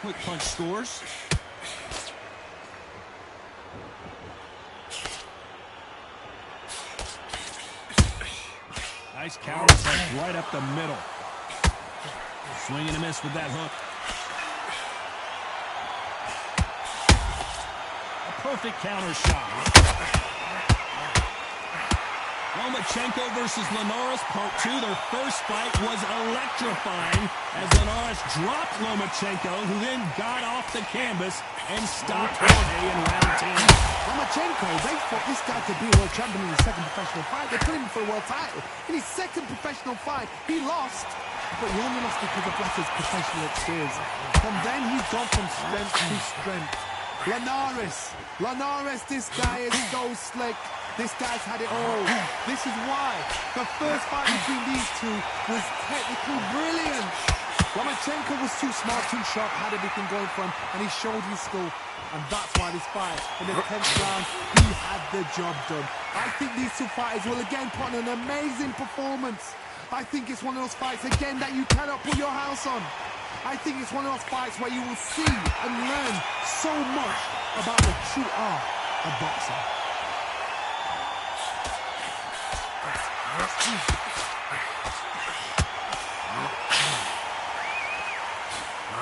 Quick punch scores. Nice counter punch right up the middle. Swing and a miss with that hook. A perfect counter shot. Lomachenko versus Linares, part 2. Their first fight was electrifying as Linares dropped Lomachenko, who then got off the canvas and stopped Jorge in round 10. Lomachenko, they thought this guy could be a world champion in his second professional fight. They put him for a world title. In his second professional fight, he lost. But he only lost because of Blaser's professional experience. From then, he's gone from strength to strength. Linares, this guy is so slick. This guy's had it all. This is why the first fight between these two was technically brilliant. Lomachenko was too smart, too sharp, had everything going for him, and he showed his skill. And that's why this fight, in the 10th round, he had the job done. I think these two fighters will again put on an amazing performance. I think it's one of those fights, again, that you cannot put your house on. I think it's one of those fights where you will see and learn so much about the true art of boxing.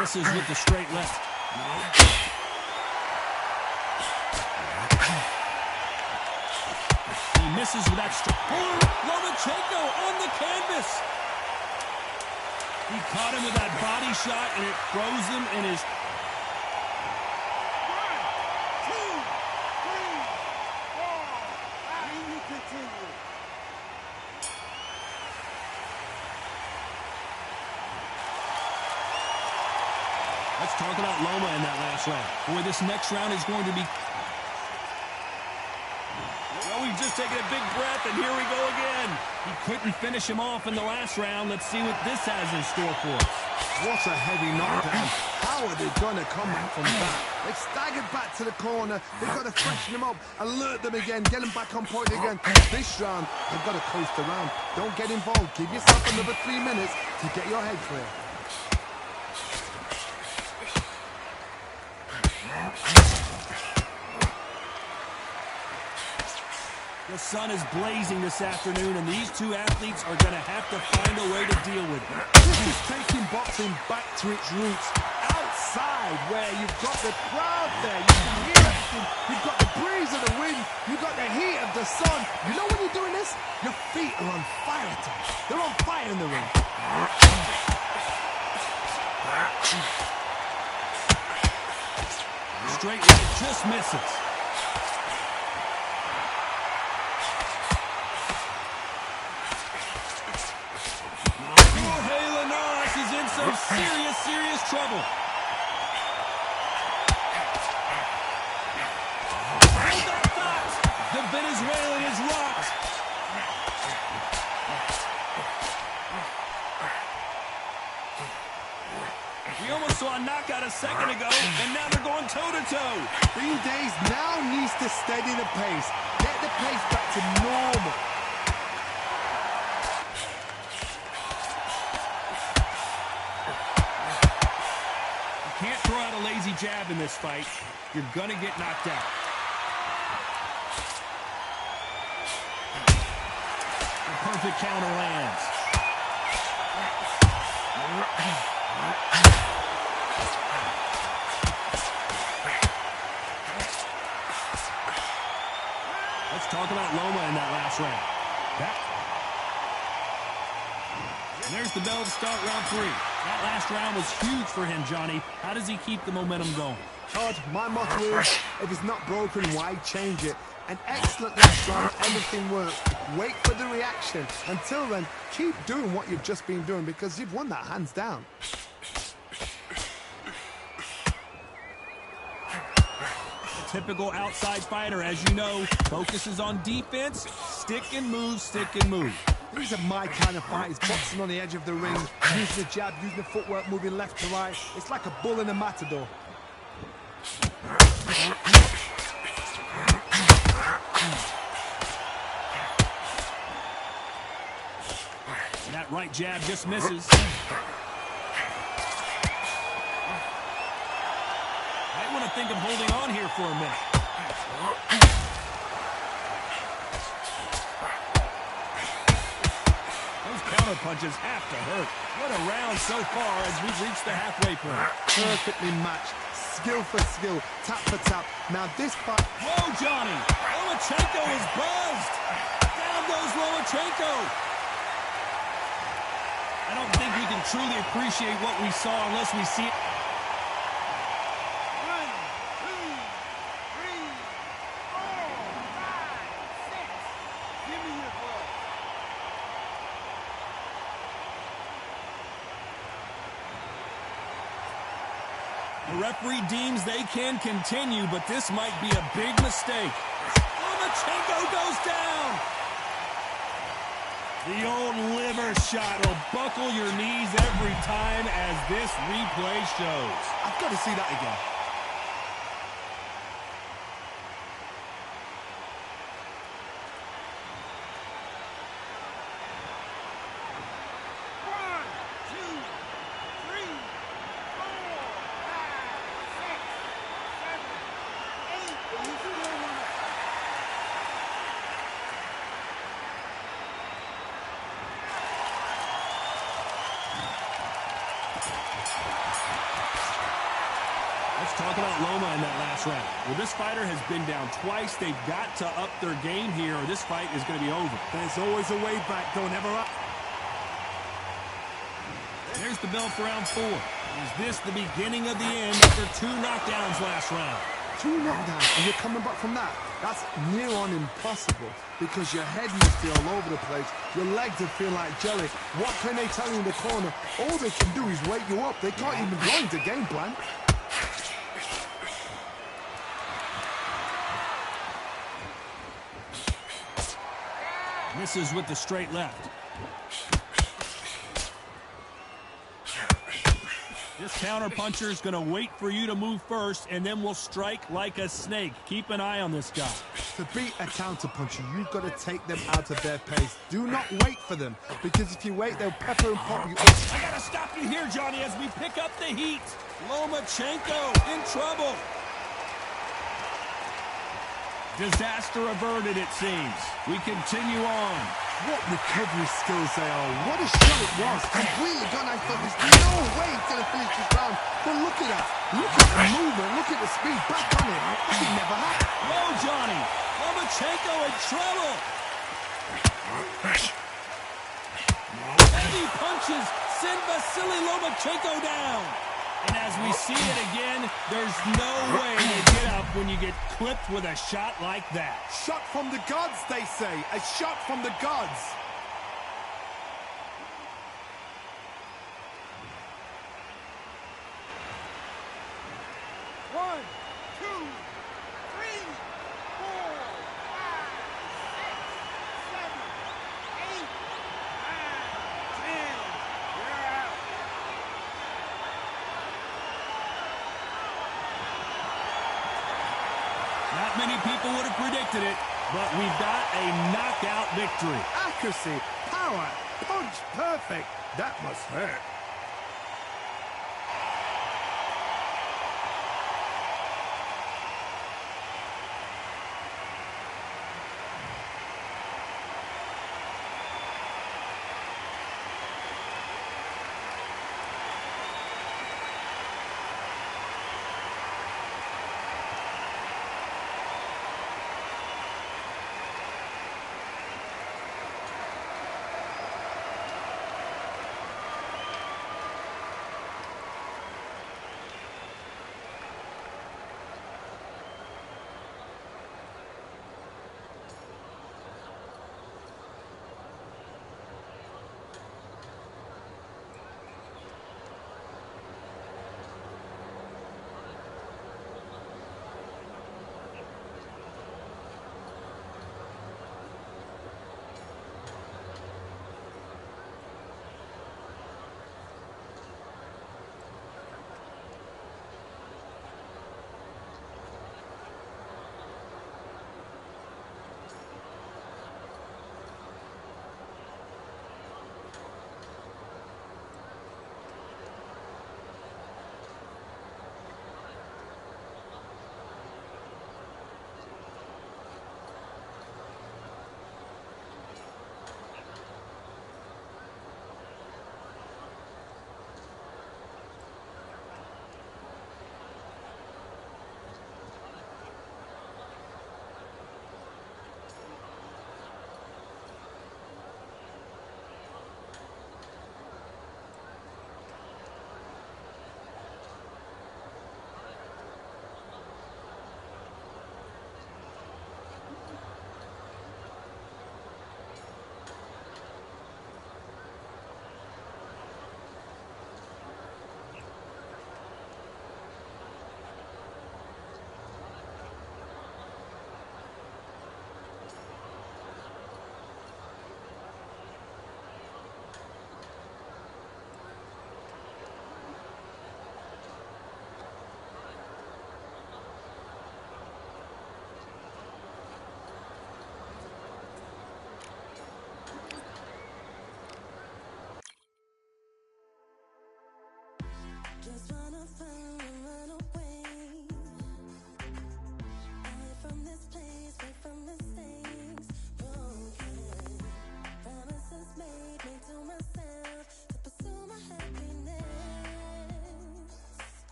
Misses with the straight left. He misses with that straight. Lomachenko on the canvas. He caught him with that body shot, and it froze him in his... 1, 2, 3, 4. And you continue. Let's talk about Loma in that last round. Boy, this next round is going to be... Well, we've just taken a big breath, and here we go again. He couldn't finish him off in the last round. Let's see what this has in store for us. What a heavy knockdown. How are they going to come back from that? They've staggered back to the corner. They've got to freshen them up, alert them again, get them back on point again. This round, they've got to coast around. Don't get involved. Give yourself another 3 minutes to get your head clear. The sun is blazing this afternoon, and these two athletes are going to have to find a way to deal with it. This is taking boxing back to its roots. Outside, where you've got the crowd there, you can hear everything. You've got the breeze of the wind. You've got the heat of the sun. You know when you're doing this? Your feet are on fire. They're on fire in the ring. Straight right just misses. Some serious trouble. Hold that thought. The Venezuelan is rocked. We almost saw a knockout a second ago, and now they're going toe-to-toe. Green Days now needs to steady the pace. Get the pace back to normal. Can't throw out a lazy jab in this fight. You're gonna get knocked out. A perfect counter lands. Let's talk about Loma in that last round. And there's the bell to start round 3. That last round was huge for him, Johnny. How does he keep the momentum going? Todd, my motto is, if it's not broken, why change it? An excellent last round, everything worked. Wait for the reaction. Until then, keep doing what you've just been doing because you've won that hands down. A typical outside fighter, as you know, focuses on defense, stick and move, stick and move. These are my kind of fighters, boxing on the edge of the ring, using the jab, using the footwork, moving left to right. It's like a bull in a matador. That right jab just misses. think of holding on here for a minute. Those counter punches have to hurt. What a round so far as we've reached the halfway point. Perfectly matched. Skill for skill. Tap for tap. Now this fight... Whoa, Johnny! Lomachenko is buzzed! Down goes Lomachenko! I don't think we can truly appreciate what we saw unless we see it. 1, 2, 3, 4, 5, 6. Give me your glove. The referee deems they can continue, but this might be a big mistake. Lomachenko goes down! The old liver shot will buckle your knees every time, as this replay shows. I've got to see that again. One, two, three, 4, 5, 6, 7, 8. You still want to... Let's talk about Loma in that last round. Well, this fighter has been down twice. They've got to up their game here, or this fight is going to be over. There's always a way back. Don't ever up. There's the bell for round 4. Is this the beginning of the end after 2 knockdowns last round? 2 knockdowns, and you're coming back from that. That's near on impossible because your head must be all over the place. Your legs will feel like jelly. What can they tell you in the corner? All they can do is wake you up. They can't even go into game plan. Misses with the straight left. This counterpuncher is going to wait for you to move first, and then will strike like a snake. Keep an eye on this guy. To beat a counterpuncher, you've got to take them out of their pace. Do not wait for them, because if you wait, they'll pepper and pop you. I got to stop you here, Johnny, as we pick up the heat. Lomachenko in trouble. Disaster averted, it seems. We continue on. What recovery skills they are. What a shot it was. Completely gone. I thought there's no way he's going to finish this round. But look at that. Look at the movement. Look at the speed. Back on it. That should never happen. Whoa, Johnny. Lomachenko in trouble. Heavy punches send Vasily Lomachenko down. And as we see it again, there's no way to get up when you get clipped with a shot like that. Shot from the gods, they say. A shot from the gods. One, two, three, 4, 5, 6, 7, 8, 9, 10. You're out. Not many people would have predicted it, but we've got a knockout victory. Accuracy, power, punch, perfect. That must hurt.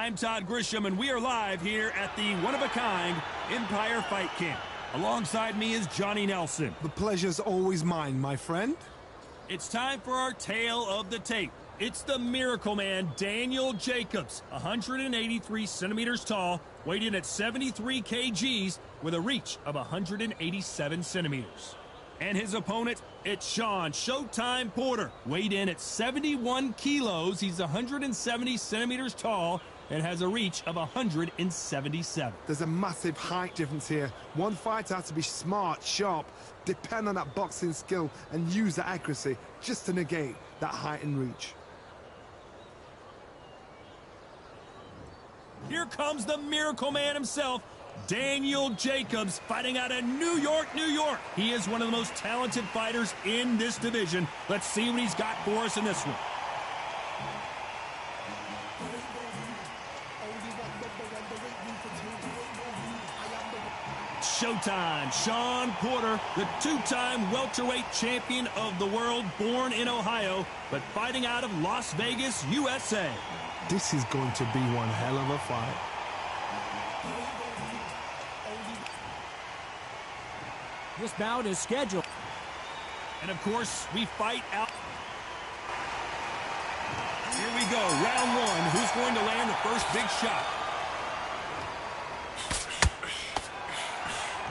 I'm Todd Grisham, and we are live here at the one-of-a-kind Empire Fight Camp. Alongside me is Johnny Nelson. The pleasure's always mine, my friend. It's time for our tale of the tape. It's the Miracle Man, Daniel Jacobs, 183 centimeters tall, weighed in at 73 kgs with a reach of 187 centimeters. And his opponent, it's Shawn Showtime Porter, weighed in at 71 kilos. He's 170 centimeters tall and has a reach of 177. There's a massive height difference here. One fighter has to be smart, sharp, depend on that boxing skill, and use that accuracy just to negate that height and reach. Here comes the Miracle Man himself, Daniel Jacobs, fighting out of New York, New York. He is one of the most talented fighters in this division. Let's see what he's got for us in this one. Showtime, Shawn Porter, the two-time welterweight champion of the world, born in Ohio, but fighting out of Las Vegas, USA. This is going to be one hell of a fight. This bout is scheduled. And of course, we fight out. Here we go, round one. Who's going to land the first big shot?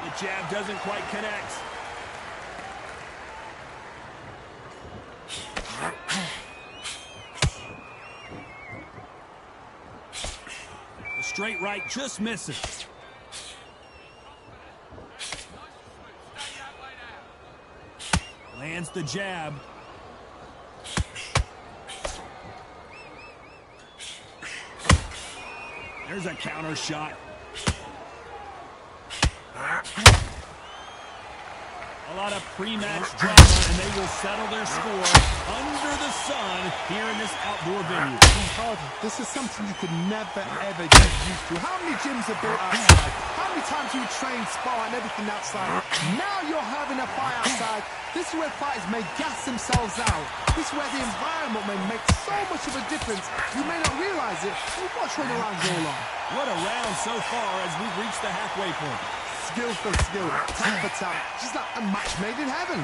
The jab doesn't quite connect. The straight right just misses. Lands the jab. There's a counter shot. A lot of pre-match drama, and they will settle their score under the sun here in this outdoor venue. This is something you could never, ever get used to. How many gyms are built outside? How many times you train, spar, and everything outside? Now you're having a fight outside. This is where fighters may gas themselves out. This is where the environment may make so much of a difference. You may not realize it. You watch when the rounds roll on. What a round so far as we've reached the halfway point. Skill for skill, tap for tap, just like a match made in heaven.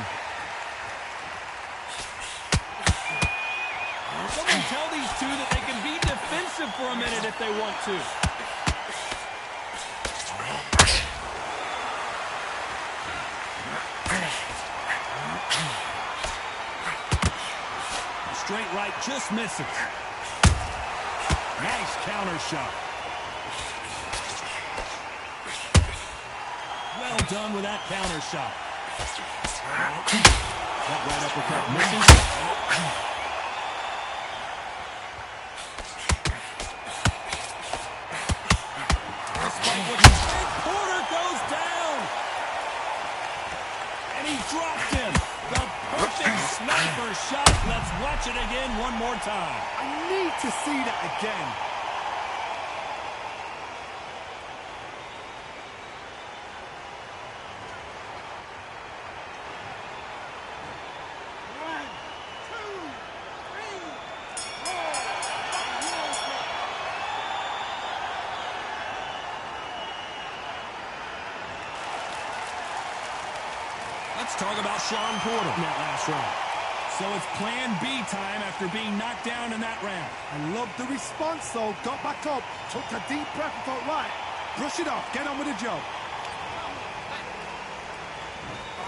Someone tell these two that they can be defensive for a minute if they want to. The straight right just misses. Nice counter shot. Well done with that counter shot. That right uppercut missing. Porter goes down. And he dropped him. The perfect sniper shot. Let's watch it again one more time. I need to see that again. Let's talk about Shawn Porter in that last round. So it's plan B time after being knocked down in that round. I love the response, though. Got back up, took a deep breath and thought, right, brush it off, get on with the job.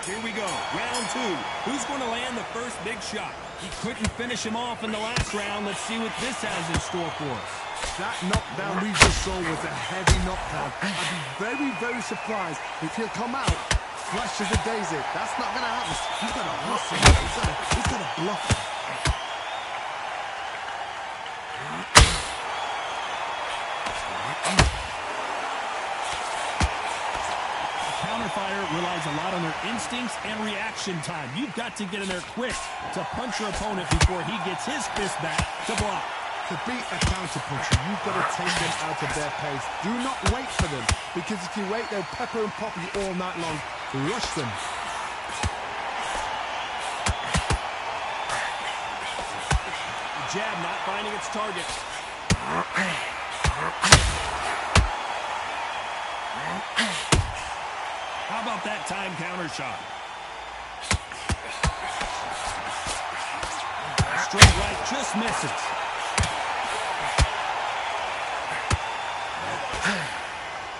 Here we go, round two. Who's going to land the first big shot? He couldn't finish him off in the last round. Let's see what this has in store for us. That knockdown we just saw was a heavy knockdown. I'd be very, very surprised if he'll come out fresh as a daisy. That's not going to happen. He's got to hustle. He's got to bluff. Counterfighter relies a lot on their instincts and reaction time. You've got to get in there quick to punch your opponent before he gets his fist back to block. To beat a counter-puncher, you've got to take them out of their pace. Do not wait for them, because if you wait, they'll pepper and pop you all night long. Rush them. The jab not finding its target. How about that time counter shot? Straight right just misses.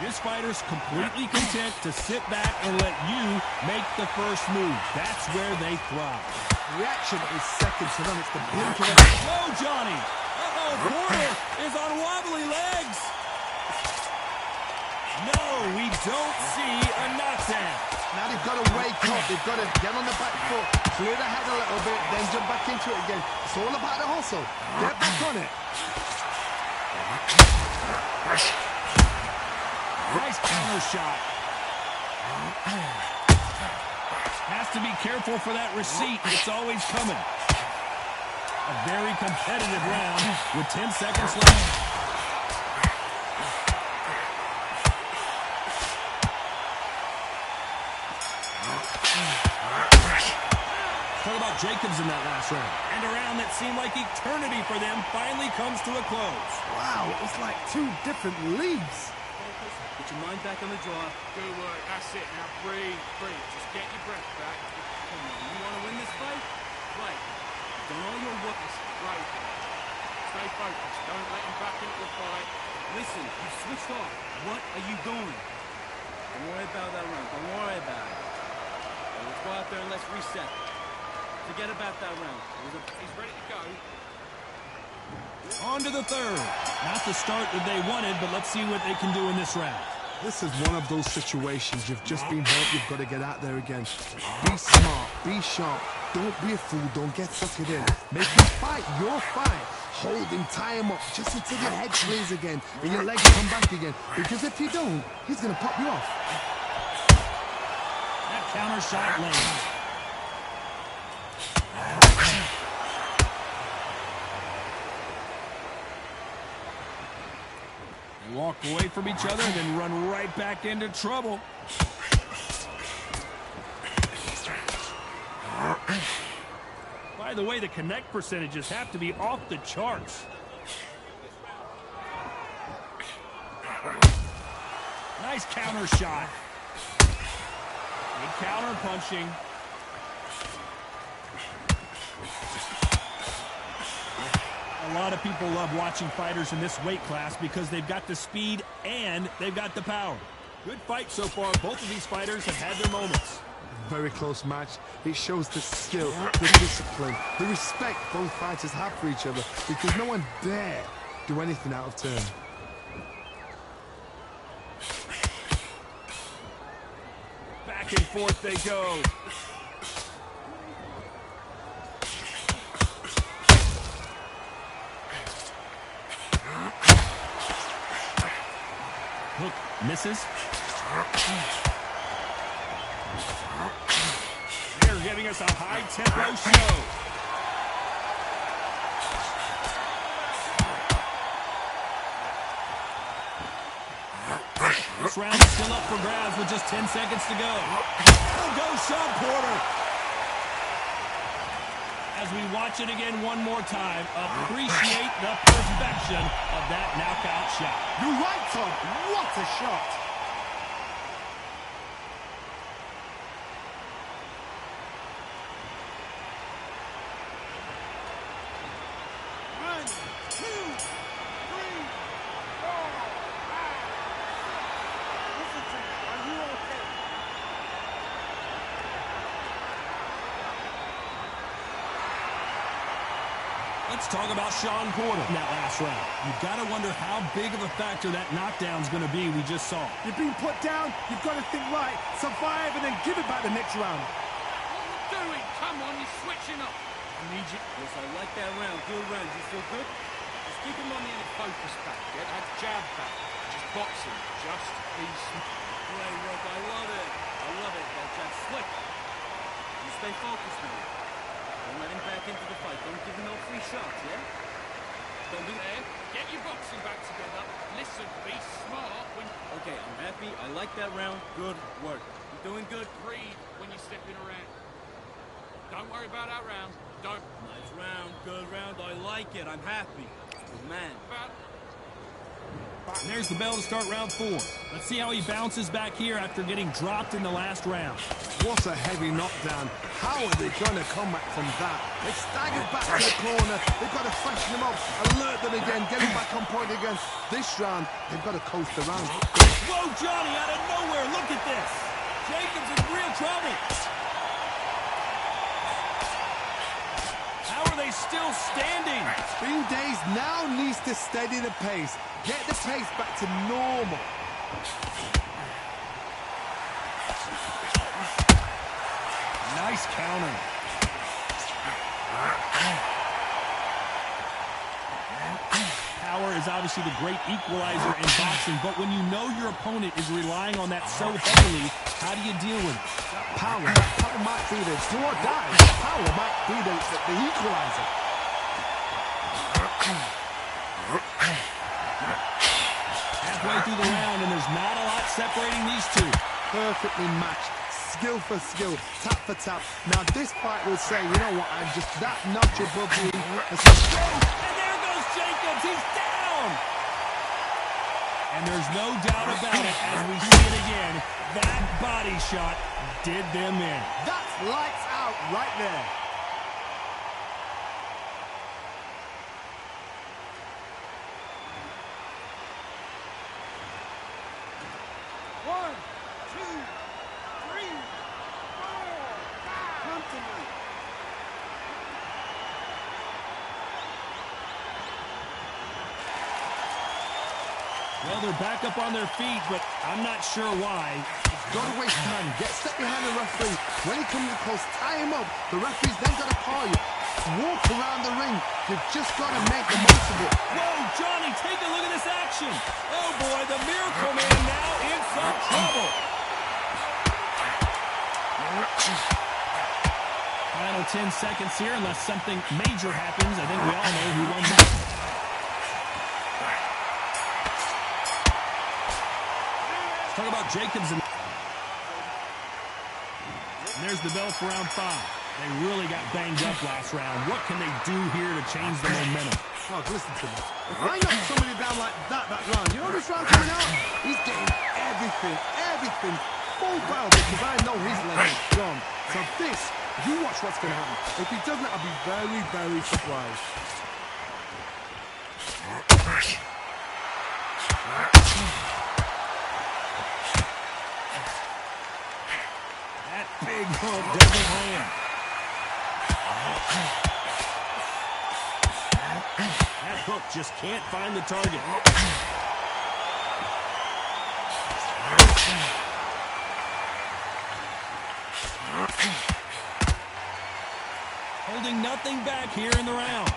This fighter's completely content to sit back and let you make the first move. That's where they thrive. Reaction is second to none. It's the blink of an eye. Whoa, Johnny! Uh-oh, Porter is on wobbly legs. No, we don't see a knockdown. Now they've got to wake up. They've got to get on the back foot, clear the head a little bit, then jump back into it again. It's all about the hustle. Get back on it. Nice counter shot. Has to be careful for that receipt. It's always coming. A very competitive round with 10 seconds left. Talk about Jacobs in that last round. And a round that seemed like eternity for them finally comes to a close. Wow, it was like two different leagues. Put your mind back on the draw. Good work. That's it. Now breathe, breathe. Just get your breath back. Come on, you want to win this fight? Right. Done all your work. Right. Stay focused. Don't let him back into the fight. Listen, you switched off. What are you doing? Don't worry about that round. Don't worry about it. Well, let's go out there and let's reset. Forget about that round. He's ready to go. On to the third. Not the start that they wanted, but let's see what they can do in this round. This is one of those situations. You've just been hurt. You've got to get out there again. Be smart. Be sharp. Don't be a fool. Don't get suckered in. Make him fight your fight. Hold him. Tie him up just until your head clears again and your legs come back again. Because if you don't, he's going to pop you off. That counter shot lands. They walk away from each other and then run right back into trouble. By the way, the connect percentages have to be off the charts. Nice counter shot. Good counter punching. A lot of people love watching fighters in this weight class because they've got the speed and they've got the power. Good fight so far. Both of these fighters have had their moments. Very close match. It shows the skill, the discipline, the respect both fighters have for each other because no one dare do anything out of turn. Back and forth they go. Hook misses. They're giving us a high-tempo show. This round is still up for grabs with just 10 seconds to go. Oh, go Sean Porter. As we watch it again one more time, appreciate the perfection of that knockout shot. You're right, Tom. What a shot. One, two, three, four, five. Listen to me. Are you okay? Let's talk about Sean Porter in that last round. You've got to wonder how big of a factor that knockdown's going to be we just saw. You've been put down. You've got to think right, survive, and then give it back the next round. What are you doing? Come on, you're switching up. I need you. Yes, I like that round. Good round. You feel good? Just keep him on the end focus back. Get that jab back. Just boxing. Just be smart. Great work. I love it. I love it. That jab slick. You stay focused now. Don't let him back into the fight. Don't give him no free shots, yeah? Don't do that. Get your boxing back together. Listen, be smart when... Okay, I'm happy. I like that round. Good work. You're doing good. Breathe when you're stepping around. Don't worry about that round. Don't. Nice round. Good round. I like it. I'm happy. Good man. About... And there's the bell to start round 4. Let's see how he bounces back here after getting dropped in the last round. What a heavy knockdown. How are they going to come back from that? They staggered back to the corner. They've got to freshen them up, alert them again, get them back on point again. This round, they've got to coast around. Whoa, Johnny, out of nowhere. Look at this. Jacobs in real trouble. How are they still standing? Spring Days now needs to steady the pace. Get the pace back to normal. Nice counter. Power is obviously the great equalizer in boxing, but when you know your opponent is relying on that so heavily, how do you deal with it? Power might be the do or die. Power might be the equalizer. Halfway through the round, and there's not a lot separating these two. Perfectly matched. Skill for skill, tap for tap. Now this fight will say, you know what, I'm just that notch above you. And there goes Jacobs, he's down! And there's no doubt about it, as we see it again, that body shot did them in. That's lights out right there. One, two, three, four, five. Come to me. Well, they're back up on their feet, but I'm not sure why. Don't waste time. Get step behind the referee. When he comes close, tie him up. The referee's then got to call you. Walk around the ring. You've just got to make the most of it. Whoa, Johnny, take a look at this action. Oh, boy, the Miracle Man now in some trouble. Final 10 seconds here, unless something major happens. I think we all know who won that. Let's talk about Jacobs. And there's the bell for round 5. They really got banged up last round. What can they do here to change the momentum? Oh, listen to me. If I knock somebody down like that round, you know this round coming out? He's getting everything full barrel because I know his leg is gone. So this, you watch what's going to happen. If he doesn't, I'll be very, very surprised. That big hook doesn't land. That hook just can't find the target. Holding nothing back here in the round.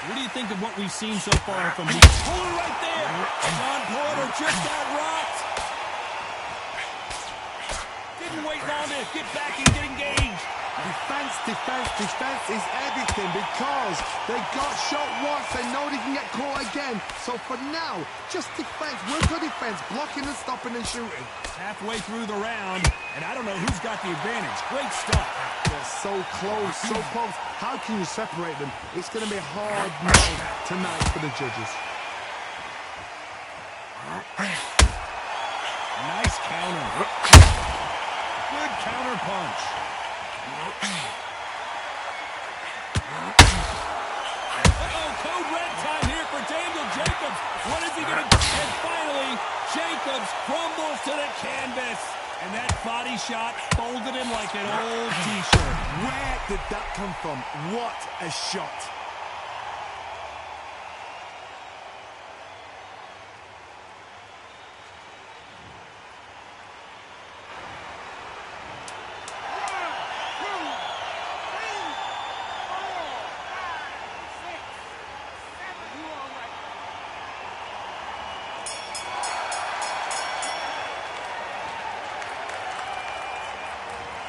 What do you think of what we've seen so far from these? Hold it right there! John Porter just got rocked. Didn't wait long to get back and get engaged. Defense is everything because they got shot once. They know they can get caught again. So for now, just defense. Work on defense, blocking and stopping and shooting. Halfway through the round, and I don't know who's got the advantage. Great stuff. They're so close, so close. How can you separate them? It's going to be hard night tonight for the judges. Nice counter. Good counter punch. Code red time here for Daniel Jacobs. What is he going to do? And finally, Jacobs crumbles to the canvas. And that body shot folded him like an old T-shirt. Where did that come from? What a shot.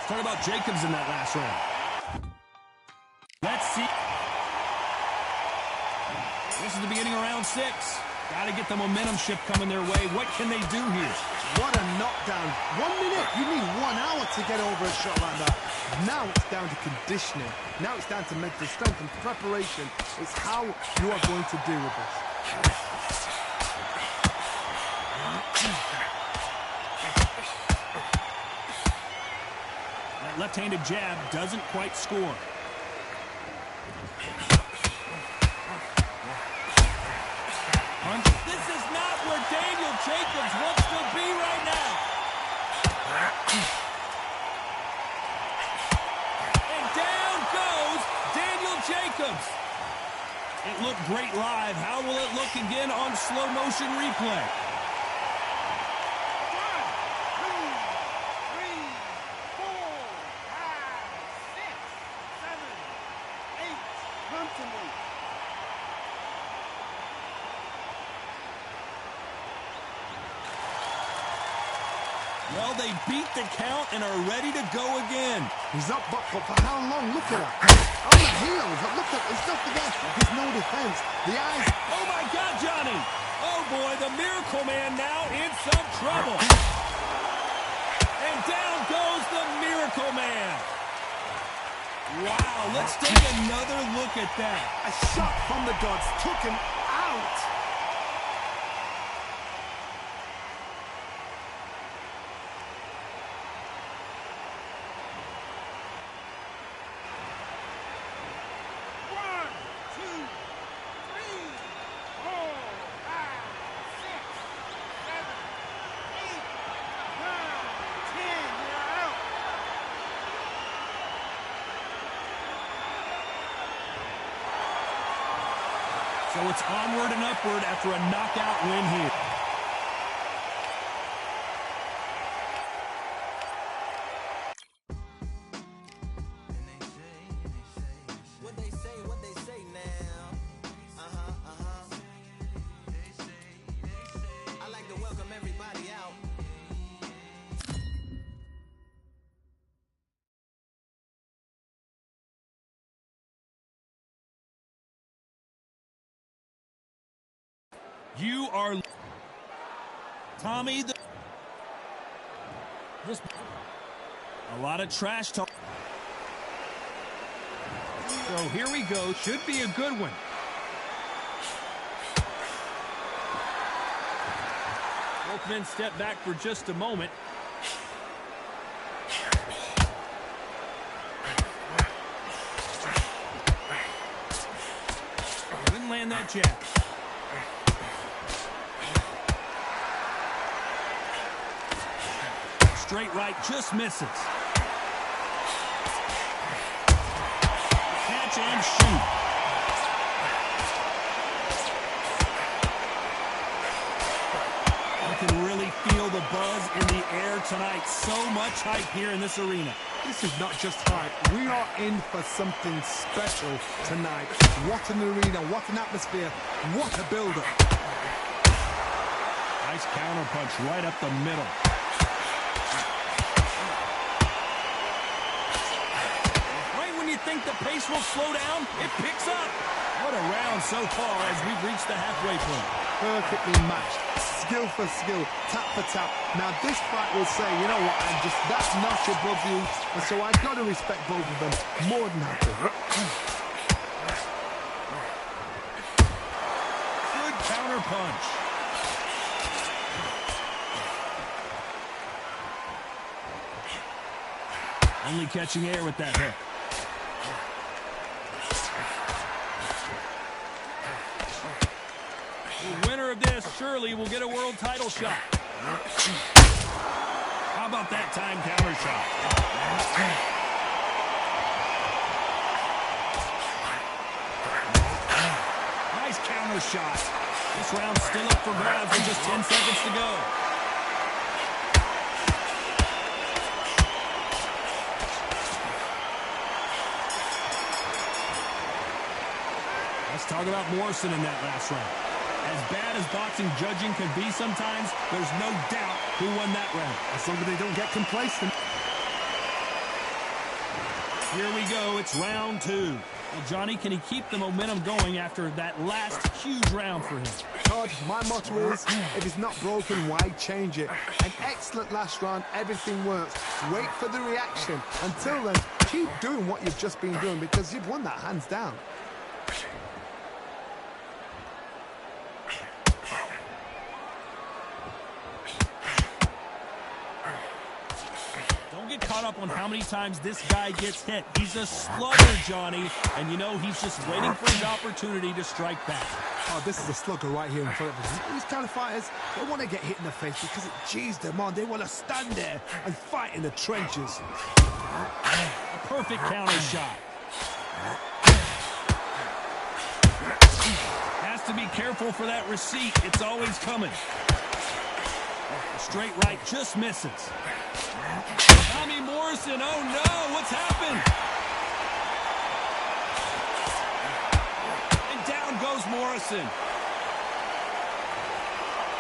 Talk about Jacobs in that last round. Let's see. This is the beginning of round 6. Got to get the momentum shift coming their way. What can they do here? What a knockdown. 1 minute. You need 1 hour to get over a shot like that. Now it's down to conditioning. Now it's down to mental strength and preparation. It's how you are going to deal with this. That left-handed jab doesn't quite score. Punch. This is not where Daniel Jacobs wants to be right now. And down goes Daniel Jacobs. It looked great live. How will it look again on slow motion replay? 1, 2, 3, 4, 5, 6, 7, 8. Come to me. Well, they beat the count and are ready to go again. He's up, but for how long? Look at that. On the heels. Look at this. Don't forget, there's no defense. The eyes. Oh, my God, Johnny. Oh, boy, the Miracle Man now in some trouble. And down goes the Miracle Man. Wow, let's take another look at that. A shot from the gods took him out. So it's onward and upward after a knockout win here. What they say now. I like to welcome everybody out. You are Tommy. This a lot of trash talk. So here we go. Should be a good one. Both men step back for just a moment. Couldn't land that jab. Straight right, just misses. Catch and shoot. You can really feel the buzz in the air tonight. So much hype here in this arena. This is not just hype. We are in for something special tonight. What an arena, what an atmosphere, what a build-up. Nice counter punch right up the middle. Think the pace will slow down? It picks up. What a round so far as we've reached the halfway point. Perfectly matched, skill for skill, tap for tap. Now this fight will say, you know what, I'm just that notch above you, and so I've got to respect both of them more than happy. Good counter punch. Only catching air with that hook. The winner of this surely will get a world title shot. How about that time counter shot? Nice counter shot. This round's still up for grabs with just 10 seconds to go. Let's talk about Morrison in that last round. As bad as boxing judging can be sometimes, there's no doubt who won that round. As long as they don't get complacent. Here we go. It's round two. Well, Johnny, can he keep the momentum going after that last huge round for him? Todd, my motto is, if it's not broken, why change it? An excellent last round, everything works. Wait for the reaction. Until then, keep doing what you've just been doing because you've won that hands down. Caught up on how many times this guy gets hit. He's a slugger, Johnny, and you know he's just waiting for his opportunity to strike back. Oh, this is a slugger right here in front of us. These kind of fighters, they want to get hit in the face because it G's them on. They want to stand there and fight in the trenches. A perfect counter shot. Has to be careful for that receipt. It's always coming. A straight right just misses. Tommy Morrison, oh no, what's happened? And down goes Morrison.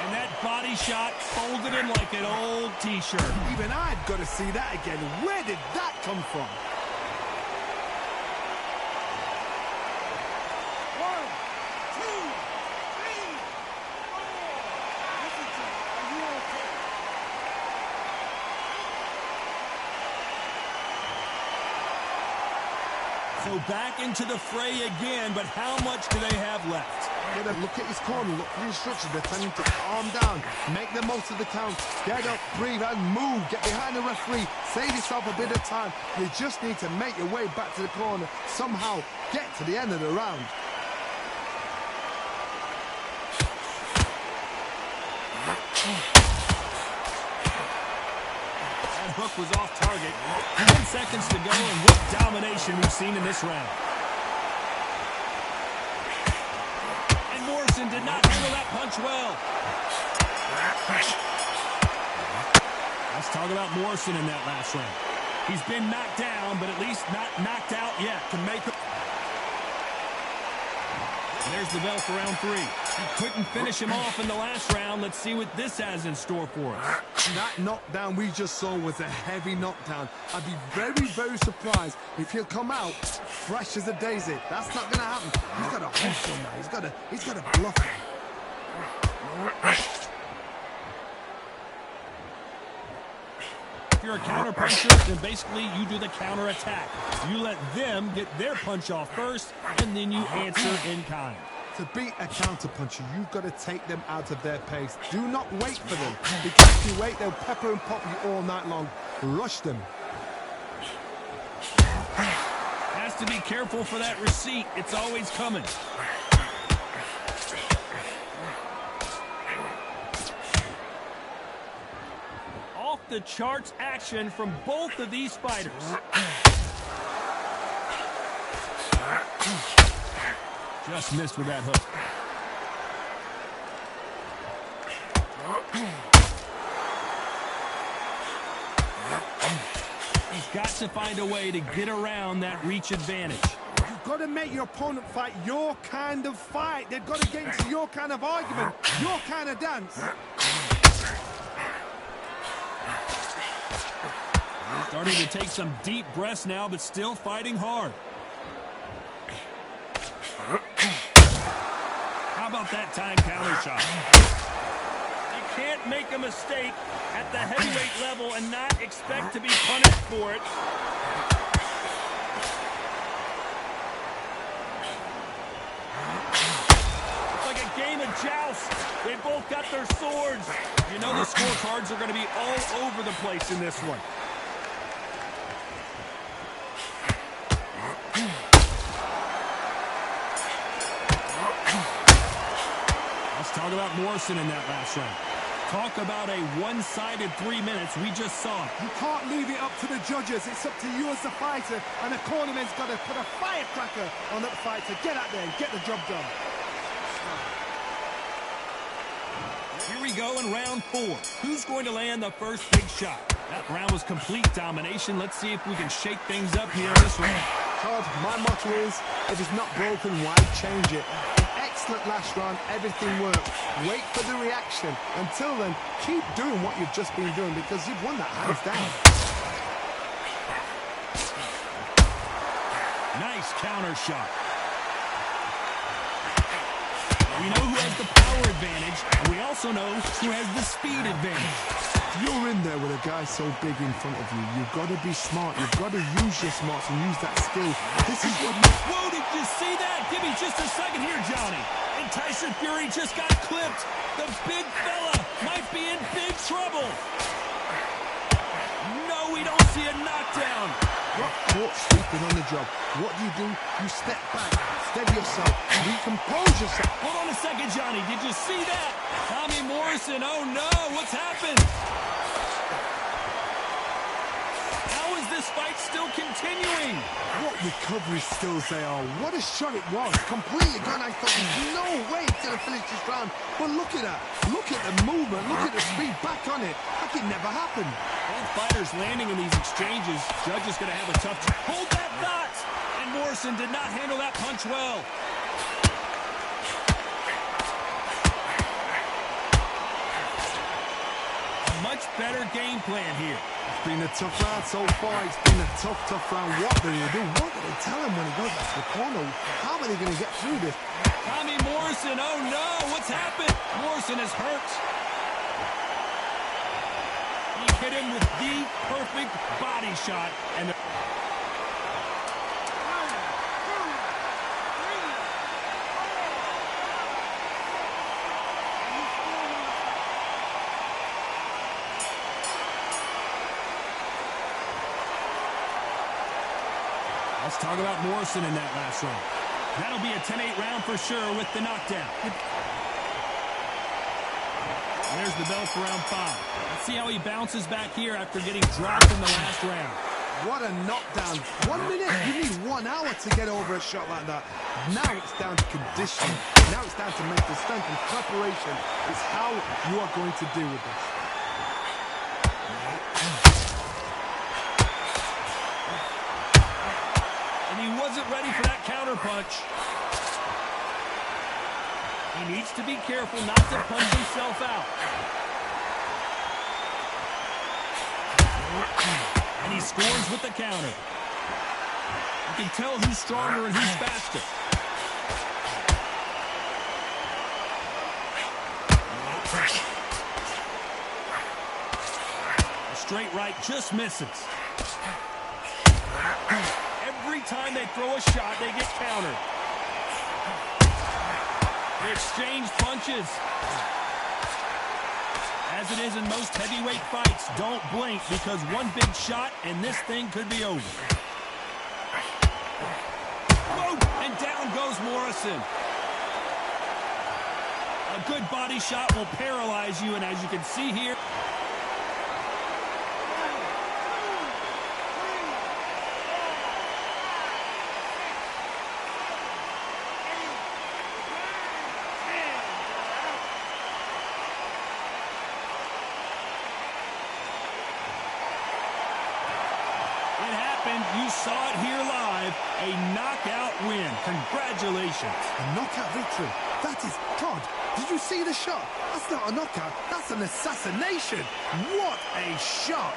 And that body shot folded him like an old t-shirt. Even I've got to see that again. Where did that come from? 1, 2, 3, 4. Listen to me. Are you okay? So back into the fray again, but how much do they have left? Look at his corner, look for the instructions. They're telling him to calm down, make the most of the count, get up, breathe, and move. Get behind the referee, save yourself a bit of time. You just need to make your way back to the corner, somehow get to the end of the round. That hook was off target. 10 seconds to go, and what domination we've seen in this round. And Morrison did not handle that punch well. Let's talk about Morrison in that last round. He's been knocked down, but at least not knocked out yet. To make it. There's the bell for round 3. He couldn't finish him off in the last round. Let's see what this has in store for us. That knockdown we just saw was a heavy knockdown. I'd be very, very surprised if he'll come out fresh as a daisy. That's not going to happen. He's got to hustle now. He's got to bluff him. If you're a counter puncher, then basically you do the counter attack. You let them get their punch off first, and then you answer in kind. To beat a counter puncher, you've got to take them out of their pace. Do not wait for them, because if you wait, they'll pepper and pop you all night long. Rush them. Has to be careful for that receipt. It's always coming. Off the charts action from both of these fighters. Just missed with that hook. He's got to find a way to get around that reach advantage. You've got to make your opponent fight your kind of fight. They've got to get into your kind of argument, your kind of dance. Starting to take some deep breaths now, but still fighting hard. How about that time counter shot? You can't make a mistake at the heavyweight level and not expect to be punished for it. It's like a game of joust. They both got their swords. You know the scorecards are going to be all over the place in this one. Talk about Morrison in that last round. Talk about a one-sided 3 minutes. We just saw it. You can't leave it up to the judges. It's up to you as the fighter, and the cornerman's got to put a firecracker on that fighter. Get out there and get the job done. Here we go in round 4. Who's going to land the first big shot? That round was complete domination. Let's see if we can shake things up here in this round. Todd, my motto is, if it's not broken, why change it? Excellent last round, everything worked. Wait for the reaction. Until then, keep doing what you've just been doing because you've won that hands down. Nice counter shot. We know who has the power advantage, and we also know who has the speed advantage. If you're in there with a guy so big in front of you, you've got to be smart. You've got to use your smarts and use that skill. This is what you... Whoa, did you see that? Give me just a second here, Johnny. And Tyson Fury just got clipped. The big fella might be in big trouble. No, we don't see a knockdown. Got caught sleeping on the job. What do? You step back, steady yourself, recompose yourself. Hold on a second, Johnny. Did you see that? Tommy Morrison, oh no, what's happened? How is this fight still continuing? What recovery skills they are. What a shot it was. Completely gone. I thought there's no way it's going to finish this round. But look at that. Look at the movement. Look at the speed back on it. Like it never happened. Both fighters landing in these exchanges. Judge is going to have a tough time. Hold that thought! And Morrison did not handle that punch well. A much better game plan here. It's been a tough round so far. It's been a tough round. What do they do? What do they tell him when he goes back to the corner? How are they going to get through this? Tommy Morrison, oh no, what's happened? Morrison is hurt. He hit him with the perfect body shot. And let's talk about Morrison in that last round. That'll be a 10-8 round for sure with the knockdown. And there's the bell for round 5. Let's see how he bounces back here after getting dropped in the last round. What a knockdown. 1 minute. You need 1 hour to get over a shot like that. Now it's down to conditioning. Now it's down to mental strength and preparation. It's how you are going to deal with this. And he wasn't ready for that counter punch. He needs to be careful not to punch himself out. And he scores with the counter. You can tell who's stronger and who's faster. A straight right just misses. Every time they throw a shot, they get countered. They exchange punches. As it is in most heavyweight fights, don't blink because one big shot and this thing could be over. Whoa! And down goes Morrison. A good body shot will paralyze you, and as you can see here, you saw it here live, a knockout win. Congratulations. A knockout victory. That is, God, did you see the shot? That's not a knockout. That's an assassination. What a shot.